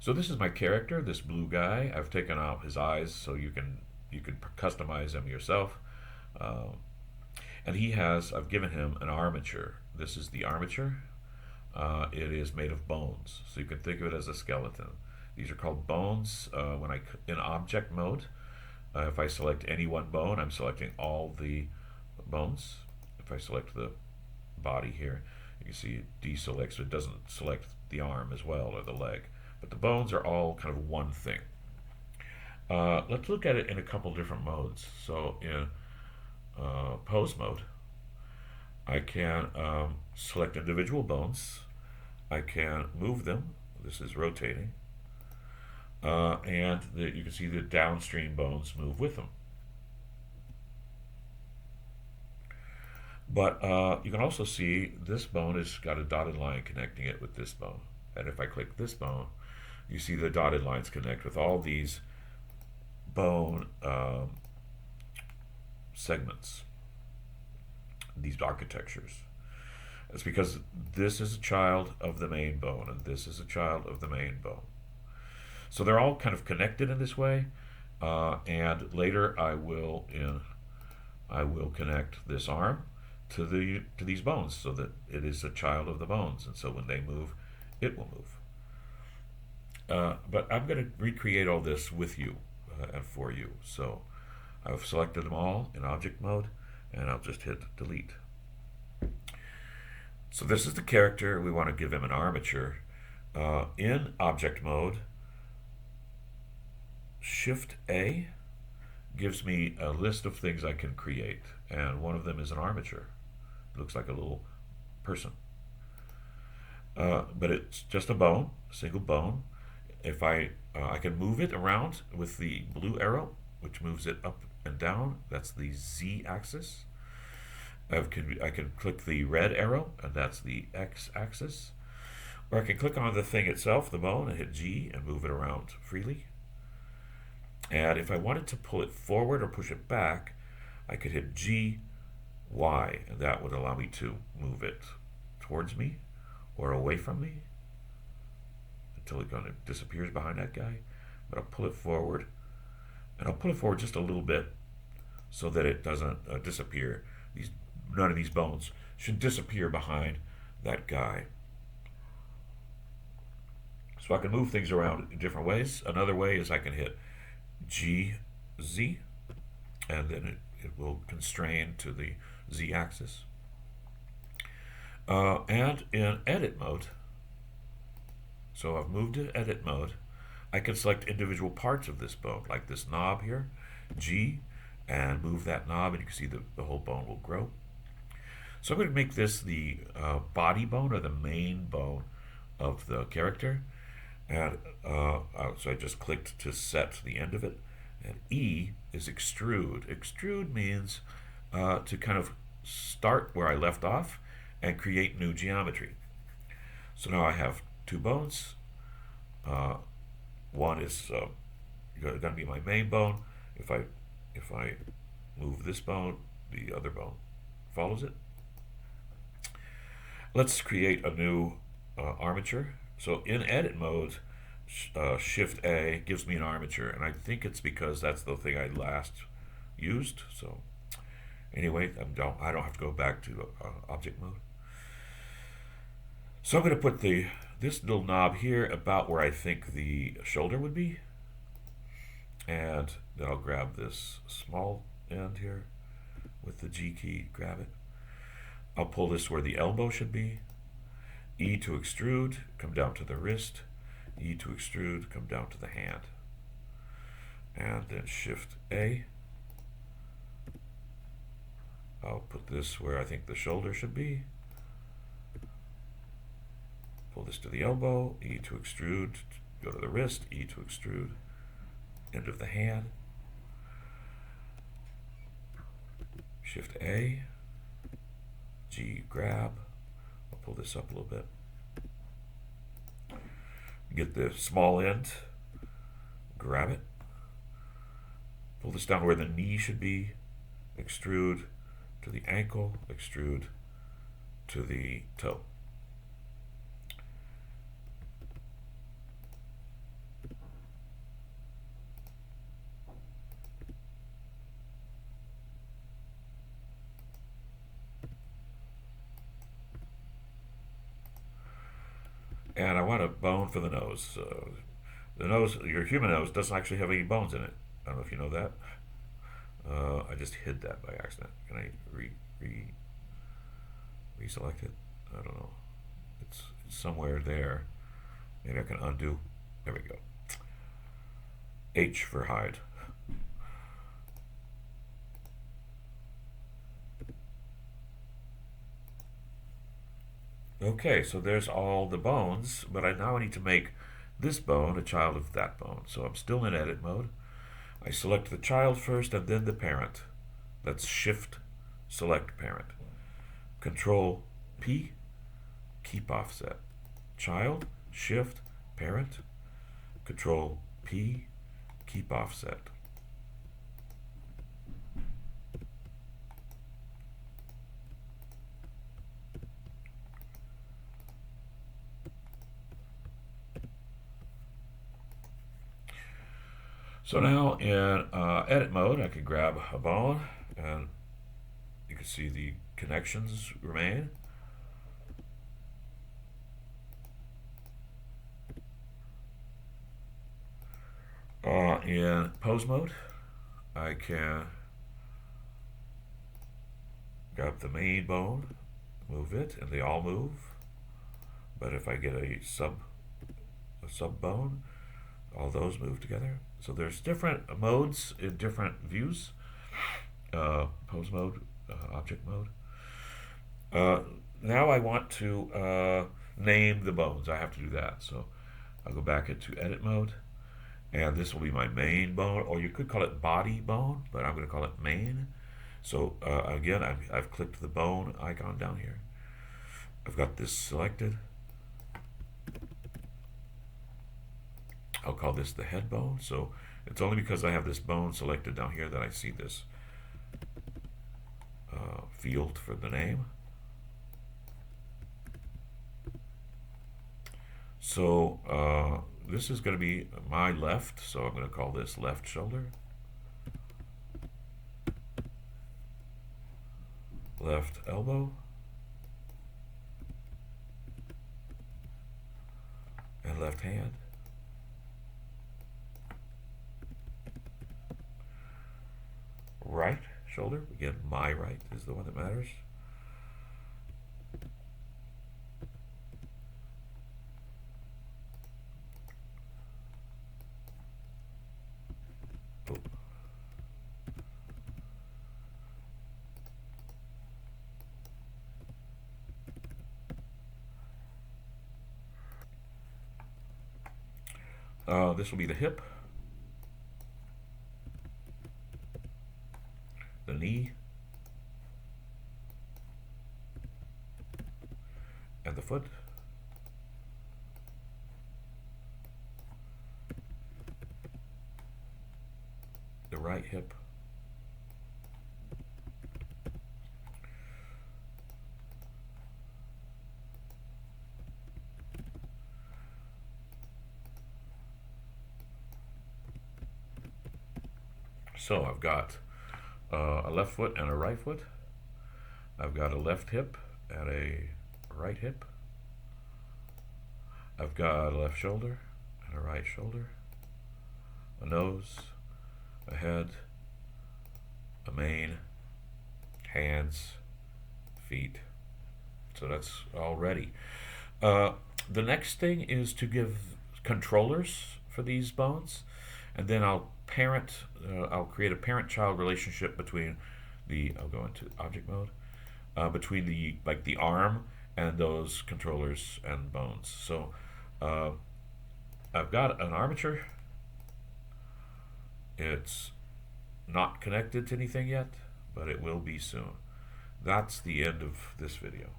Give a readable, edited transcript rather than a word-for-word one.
So this is my character, this blue guy. I've taken out his eyes so you can customize him yourself. Um, and he has, I've given him an armature. This is the armature. It is made of bones, so you can think of it as a skeleton. These are called bones. In object mode, if I select any one bone, I'm selecting all the bones. If I select the body here, you can see it deselects, so it doesn't select the arm as well or the leg. But the bones are all kind of one thing. Let's look at it in a couple different modes. So in pose mode, I can select individual bones. I can move them. This is rotating. You can see the downstream bones move with them. But you can also see this bone has got a dotted line connecting it with this bone. And if I click this bone, you see the dotted lines connect with all these bone segments, these architectures. It's because this is a child of the main bone, and this is a child of the main bone. So they're all kind of connected in this way. And later I will connect this arm to these bones so that it is a child of the bones, and so when they move, it will move. But I'm going to recreate all this with you and for you. So I've selected them all in object mode, and I'll just hit delete. So this is the character. We want to give him an armature. In object mode, Shift A gives me a list of things I can create, and one of them is an armature. It looks like a little person. But it's just a bone, a single bone. If I can move it around with the blue arrow, which moves it up and down. That's the Z axis. I can click the red arrow, and that's the X axis. Or I can click on the thing itself, the bone, and hit G and move it around freely. And if I wanted to pull it forward or push it back, I could hit G, Y, and that would allow me to move it towards me or away from me until it kind of disappears behind that guy. But I'll pull it forward, and I'll pull it forward just a little bit so that it doesn't disappear. None of these bones should disappear behind that guy. So I can move things around in different ways. Another way is I can hit G, Z, and then it will constrain to the Z axis. And in edit mode, so I've moved to edit mode, I can select individual parts of this bone, like this knob here, G, and move that knob, and you can see the whole bone will grow. So I'm going to make this the body bone, or the main bone of the character. And so I just clicked to set the end of it. And E is extrude. Extrude means to kind of start where I left off and create new geometry. So now I have two bones. One is going to be my main bone. If I move this bone, the other bone follows it. Let's create a new armature. So in edit mode, Shift A gives me an armature, and I think it's because that's the thing I last used. So anyway, I don't have to go back to object mode. So I'm going to put this little knob here about where I think the shoulder would be, and then I'll grab this small end here with the G key, grab it. I'll pull this where the elbow should be. E to extrude, come down to the wrist. E to extrude, come down to the hand. And then Shift A. I'll put this where I think the shoulder should be. Pull this to the elbow. E to extrude, go to the wrist. E to extrude, end of the hand. Shift A. G, grab. I'll pull this up a little bit. Get the small end, grab it. Pull this down where the knee should be. Extrude to the ankle, extrude to the toe. And I want a bone for the nose. The nose, your human nose, doesn't actually have any bones in it. I don't know if you know that. I just hid that by accident. Can I reselect it? I don't know. It's somewhere there. Maybe I can undo. There we go. H for hide. Okay, so there's all the bones, but now I need to make this bone a child of that bone. So I'm still in edit mode. I select the child first and then the parent. That's Shift Select Parent. Control P, keep offset. Child, Shift, Parent, Control P, keep offset. So now in edit mode, I can grab a bone and you can see the connections remain. In pose mode, I can grab the main bone, move it, and they all move. But if I get a sub bone, all those move together. So there's different modes in different views. Pose mode, object mode. Now I want to name the bones. I have to do that. So I'll go back into edit mode. And this will be my main bone, or you could call it body bone, but I'm going to call it main. So again, I've clicked the bone icon down here. I've got this selected. I'll call this the head bone. So it's only because I have this bone selected down here that I see this field for the name. So this is going to be my left, so I'm going to call this left shoulder. Left elbow. And left hand. Right shoulder. Again, my right is the one that matters. This will be the hip, the knee, and the foot. The right hip. So I've got a left foot and a right foot. I've got a left hip and a right hip. I've got a left shoulder and a right shoulder. A nose, a head, a mane, hands, feet. So that's all ready. The next thing is to give controllers for these bones, and then I'll create a parent-child relationship between I'll go into object mode, between the arm and those controllers and bones. So I've got an armature. It's not connected to anything yet, but it will be soon. That's the end of this video.